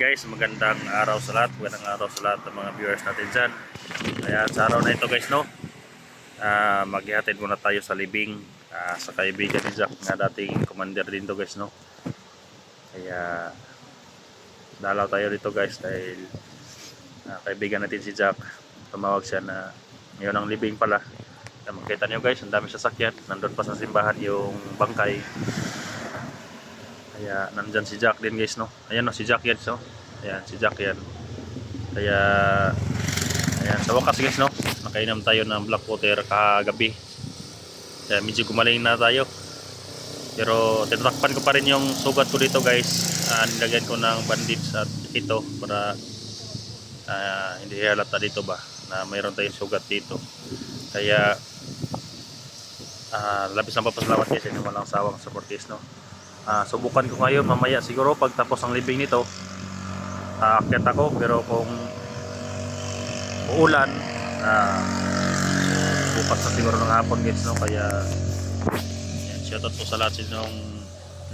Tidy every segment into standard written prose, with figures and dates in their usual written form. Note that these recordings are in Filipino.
guys, magandang araw sa lahat. Magandang araw sa lahat ng mga viewers natin dyan. Kaya sa araw na ito guys, no, maghihatid muna tayo sa libing sa kaibigan ni Jack na dating commander din to guys, no. Kaya dalaw tayo dito guys dahil kaibigan natin si Jack. Tumawag siya na ngayon ang libing pala. Makita nyo guys, ang dami sasakyan. Nandun pa sa simbahan yung bangkay. Kaya nandyan si Jack din guys, no. Ayan, no, si Jack yan, so. Ayan, si Jack yan. Kaya ayan, sa wakas guys, no, nakainom tayo ng black water kagabi. Kaya medyo gumaling na tayo. Pero tinatakpan ko pa rin yung sugat ko dito guys. Nilagyan ko ng bandage at ito para hindi halata dito ba na mayroon tayong sugat dito. Kaya labis ang papasalamat guys sa inyo walang sawang supporters, no. Subukan ko ngayon mamaya siguro pag tapos ang libing nito, aakyat ako, pero kung uulan bukas na siguro ng hapon guys, no. Kaya yan, shoutout po sa lahat ng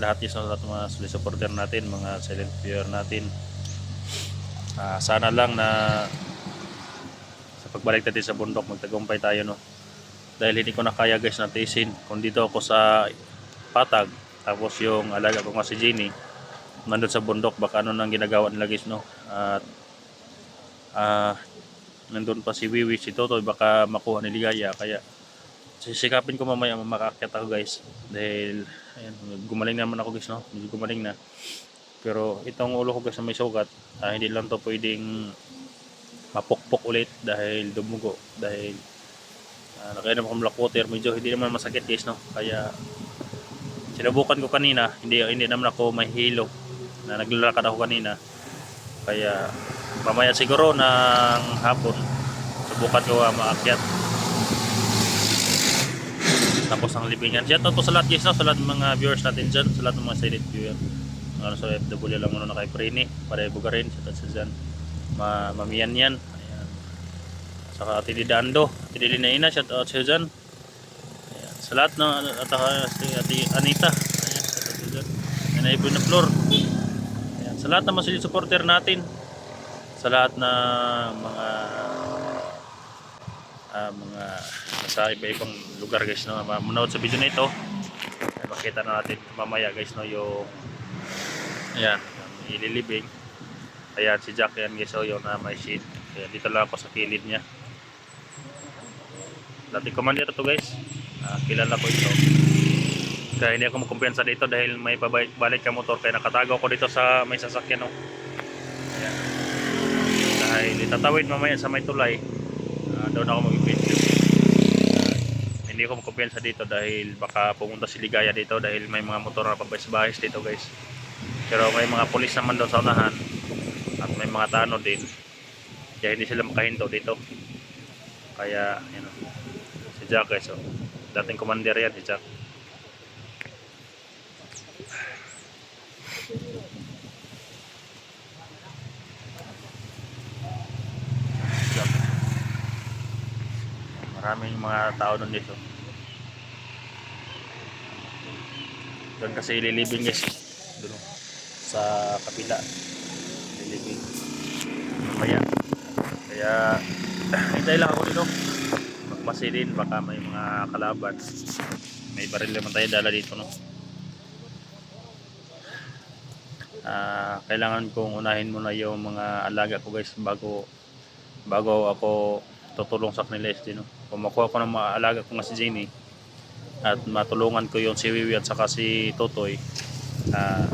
lahat sa lahat ng mga supporter natin, mga silent viewer natin. Sana lang na sa pagbalik natin sa bundok magtagumpay tayo, no. Dahil hindi ko na kaya guys na tiisin kung dito ako sa Patag, tapos yung alaga ko nga si Jenny nandun sa bundok, baka ano nang ginagawa nila guys, no. At nandun pa si Wiwi, si Totoy, baka makuha ni Ligaya. Kaya sisikapin ko mamaya makaakyat ako guys dahil ayan, gumaling naman ako guys, no. Medyo gumaling na, pero itong ulo ko guys na may sugat, hindi lang to pwedeng mapukpok ulit dahil dumugo, dahil nakainom akong black water. Medyo hindi naman masakit guys, no. Kaya sinubukan ko kanina, hindi naman ako mahilo na naglalakad ako kanina. Kaya mamaya siguro ng hapon subukan ko maakyat tapos ang libingan. Shoutout po sa lahat guys, no, sa lahat ng mga viewers natin dyan, sa lahat ng mga silent viewer. Sa FW lang muna na kay Prini para ibugarin. Shoutout sa dyan mamiyan yan. Ayan. Saka Tididando, Tidilinaina, shoutout sa dyan. Sa lahat ng Ate Anita, ayan, Nanay na Flor, ayan, sa lahat ng mga supporter natin, sa lahat ng mga sa iba-ibang lugar guys, no, manood sa video na ito. Makita na natin mamaya guys, no, yung ayan, ililibing. Ayan si Jack yan guys, so yung may sheet. Ayan, dito lang ako sa kilid niya. Dati commander to guys. Kilala ko ito. Kaya hindi ako magkumpiyansa dito dahil may pabalik ka motor, kaya nakatago ko dito sa may sasakyan, no. Ayan. Dahil itatawid mamaya sa may tulay, doon ako mag-video. Hindi ako magkumpiyansa dito dahil baka pumunta si Ligaya dito dahil may mga motor na pabahis-bahis dito guys. Pero may mga pulis naman doon sa unahan at may mga tanod din, kaya hindi sila makahinto dito. Kaya yun, si Jack guys, so dating commander yan si Jack. Maraming mga tao doon dito. Doon kasi ililibing guys, doon sa kapila ililibing mamaya. Kaya hintay lang ako dito magmasilin, baka may mga kalaban. May baril naman tayo dala dito, no. Kailangan kong unahin muna yung mga alaga ko guys bago ako tutulong sa kanila, no. Kung makuha ko ng mga alaga ko nga si Jenny at matulungan ko yung si Wiwi at saka si Totoy,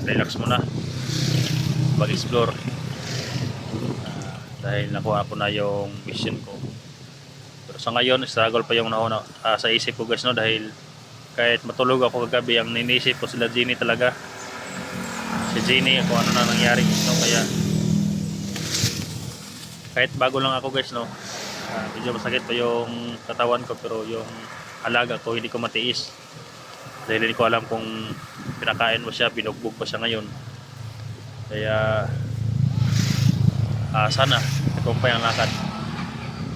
relax muna mag-explore, dahil nakuha ko na yung mission ko. Pero sa ngayon struggle pa yung nauna sa isip ko guys, no, dahil kahit matulog ako kagabi, ang ninisip ko sila Jenny talaga, si Jenny, kung ano na nangyari guys, no. Kaya kahit bago lang ako guys, no, medyo masakit pa yung katawan ko, pero yung alaga ko hindi ko matiis dahil hindi ko alam kung pinakain mo siya, binugbog pa siya ngayon. Kaya sana ikumpay ang lakad.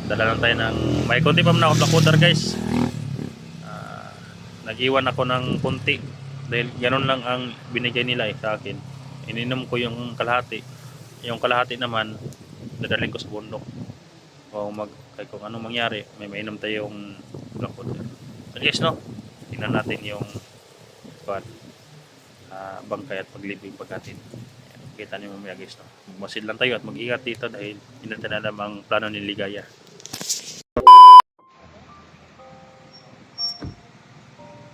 Dala lang tayo ng may konti pa muna ako black water guys. Nag-iwan ako ng konti dahil ganun lang ang binigay nila sa akin. Ininom ko yung kalahati Yung kalahati naman, dadalhin ko sa bundok. O kahit kung anong mangyari, may mainom tayong black water. So guys, no? Tingnan natin yung bangkay at paglibing pagkatin. Kita niyo mamaya guys, no? Magmasid lang tayo at mag-ingat dito dahil hindi natin alam ang plano ni Ligaya.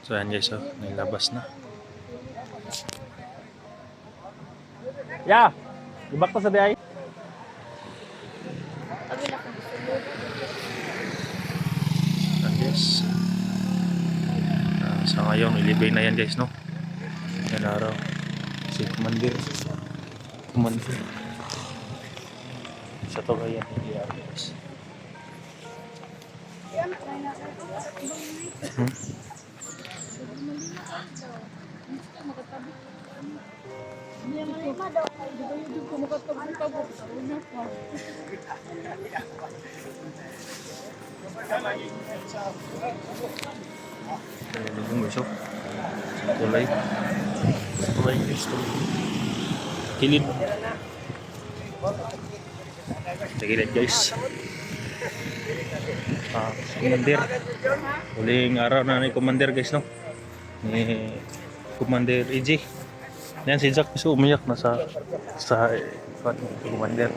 So yan guys, nailabas na. Ya, ibak to sa biyahe. Yan guys. Sa ngayon, ilibing na yan guys, no? Yan araw. Si Commander. Sa to yan, hindi guys. Tulay guys, kilid sa gilid guys. Commander, huling araw na ni Commander guys, no? Ni Commander EJ. Yan si Jack guys, umiyak na sa Commander.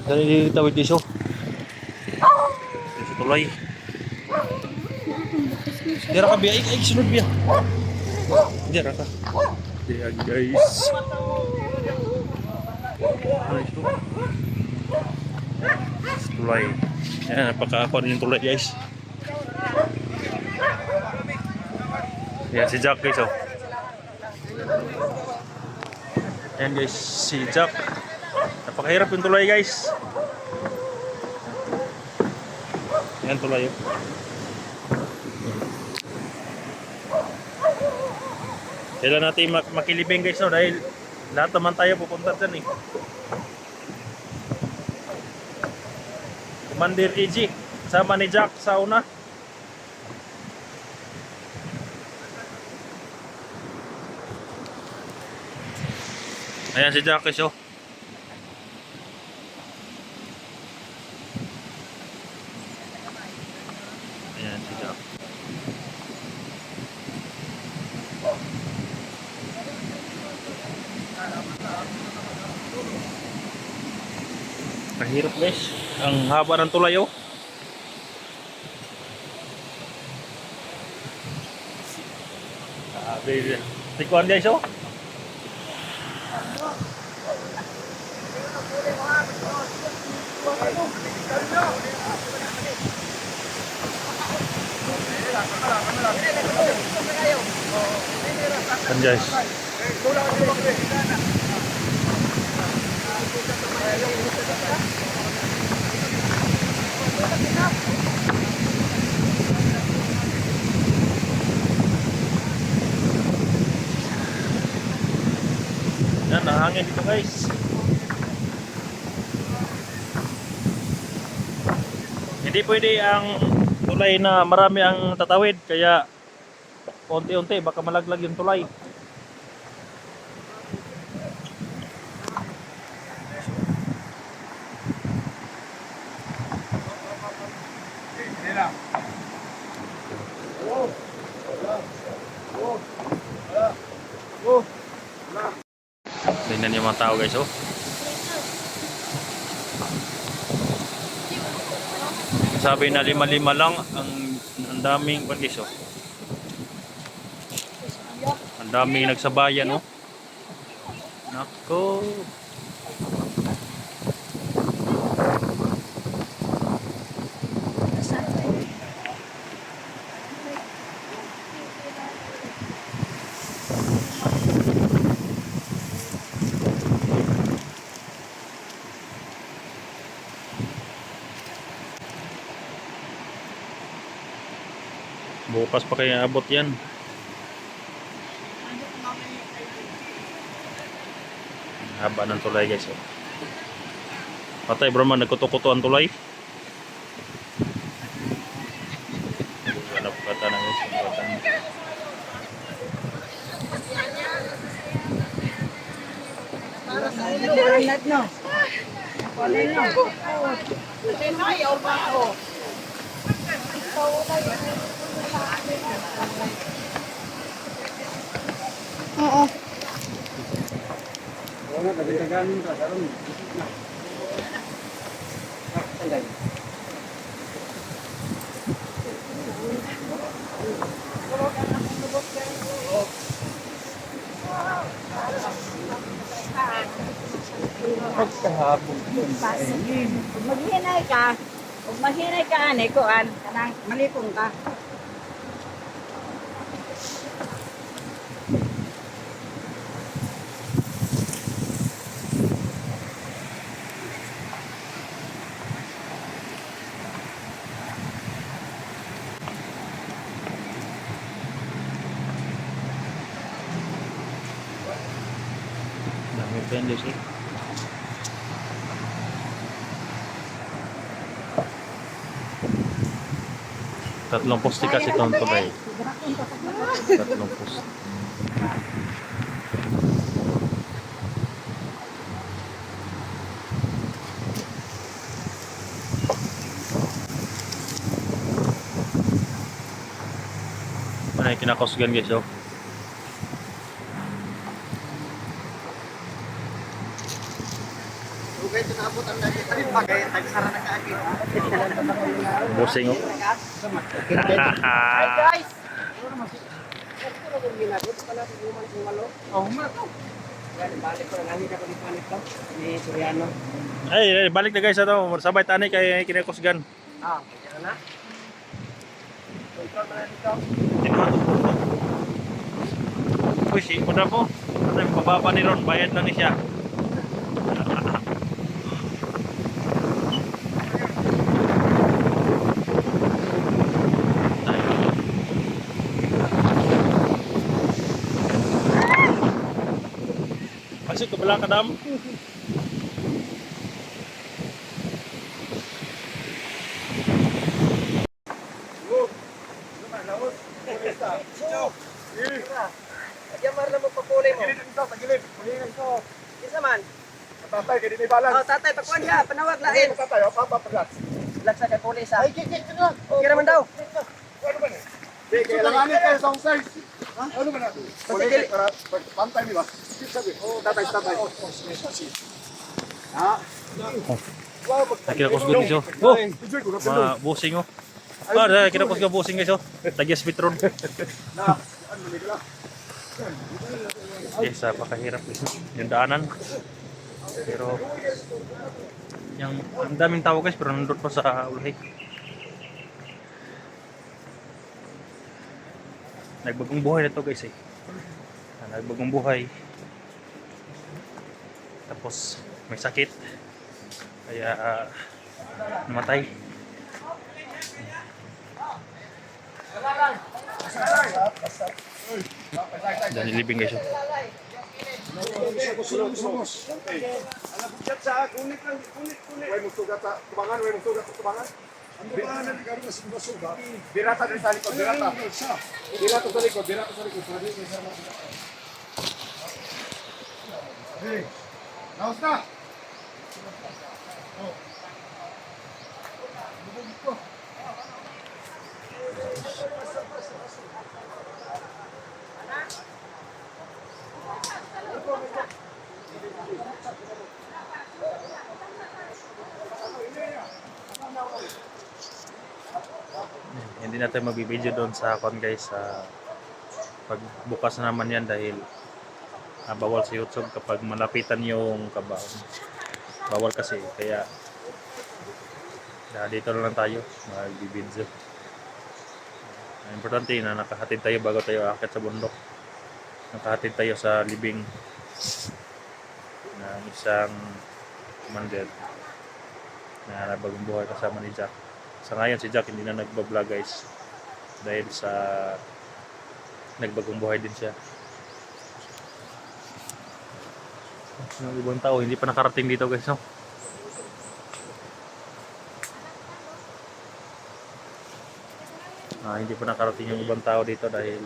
Dari tawid dito. Sa tulay. Dira ka biya, ay sunod biya. Dira ka. Dira guys. Tulay. Yan, napaka-akon yung tulay guys. Yan si Jack guys, oh. Yan guys, si Jack. Napakahirap yung tulay guys. Yan tulay, oh. Kailan natin makilibing guys, no? Dahil lahat naman tayo pupunta dyan, eh. Commander EJ, sama ni Jack sa una. Ayan si Jack guys, oh. Ayan si Jack. Mahirap guys, ang haba ng tulay, oh. Sabi, tikuan guys, oh. Kan guys. Yan, nahangin dito guys. Hindi pwede ang tulay na marami ang tatawid, kaya unti-unti baka malaglag yung tulay. Tingnan yung mga tao guys, oh. Sabi na 5-5 lang ang daming guys, oh. Ang daming nagsabayan, oh. Nako. Bukas pa kaya abot yan. Haba ng tulay guys, oh. Patay bro man, nagkuto-kuto ang tulay. Hanap kata na guys, Banat no. Kunin no. Ayaw ba ako? Oo. Wala nagdaganin ka karon. Pagkahapon Kung maghinay ka, kung maghinay ka ani kuan, kanang malipong ka. Dami pendis eh. Tatlong poste kasi itong tulay. Tatlong poste. Ano yung kinakusgan guys oh. Ugay tinabot ang dati tarin bagay tagsara na kaagi. Busing oh. Hi guys. Oh, ma to. Balik ko lang ani ka panito ni Soriano. Ay, balik na guys ato. Sabay tani kay kinakusgan. Ah, kaya na. Kontrol na dito. Uy, si muna po. Ano yung pababa ni Ron? Bayad lang ni siya. Masih ke belakang dam. Diyan mar na mo papulay mo. Gilid dito, tagilid. Pulingan ko. Kinsa man? Tatay kay dinay balance. Oh, tatay pakuan ka, panawag lain. Tatay, papa paglat. Lag sa kay pulis ha. Ay, kikik na. Okay naman daw. Ano ba ni? Di kay lang kayo sa size. Ha? Ano ba na? Pulis para pantay ni ba? Sabi. Oh, tatay. Ha? Ay, kinakusgan guys oh. Oh, mga busing oh. Ah, kinakusgan busing guys oh. Tagyas bitron. Na, ano ni kala? Yes, napakahirap yung daanan. Pero yung ang daming tao guys pero nandun pa sa ulahi. Nagbagong buhay na to guys eh. Nagbagong buhay. Tapos may sakit. Kaya namatay. Dan nilibing guys. Sumos. Alam bugyat sa kunit lang, kunit. Way mo sugat sa tubangan, way mo sugat sa tubangan. Ang tubangan na di karon sa sugat. Birata din sa likod, birata. Birata sa likod, birata sa likod. Sabi ko sa mga. Hey. Naos na. Oh. Hindi natin magbibideo doon sa account guys sa pagbukas na naman yan dahil bawal sa YouTube kapag malapitan yung kabaon. Bawal kasi kaya dito na lang tayo magbibideo. Importante na nakahatid tayo bago tayo aakyat sa bundok. Nakahatid tayo sa libing ng isang commander na nabagong buhay kasama ni Jack. Sa ngayon si Jack hindi na nagbablog guys dahil sa nagbagong buhay din siya. Yung ibang tao hindi pa nakarating dito guys no? Hindi pa nakarating yung ibang tao dito dahil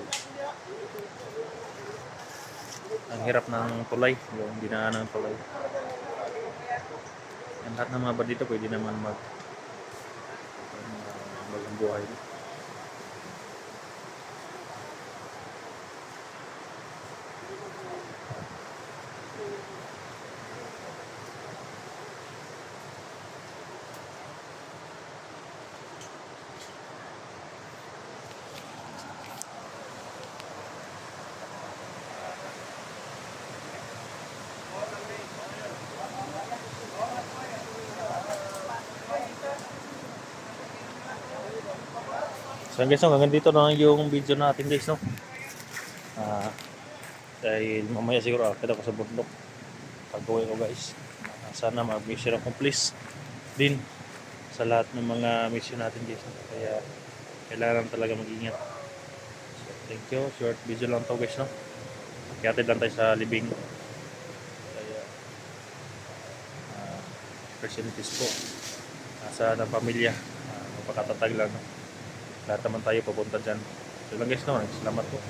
ang hirap ng tulay, yung dinaan ng tulay. Yan, lahat ng mga bar dito pwede naman bagong buhay. So guys, no, hanggang dito na lang yung video natin guys, no. Dahil mamaya siguro akit ako sa bundok pag-uwi ko guys. Sana mag-mission accomplish din sa lahat ng mga mission natin guys, no? Kaya kailangan talaga mag-ingat. So thank you, short video lang to guys, no. Kaya lang tayo sa libing. Kaya opportunities po nasa ng pamilya, magpakatatag lang, no? Lahat naman tayo papunta dyan. So lang guys, no, salamat po.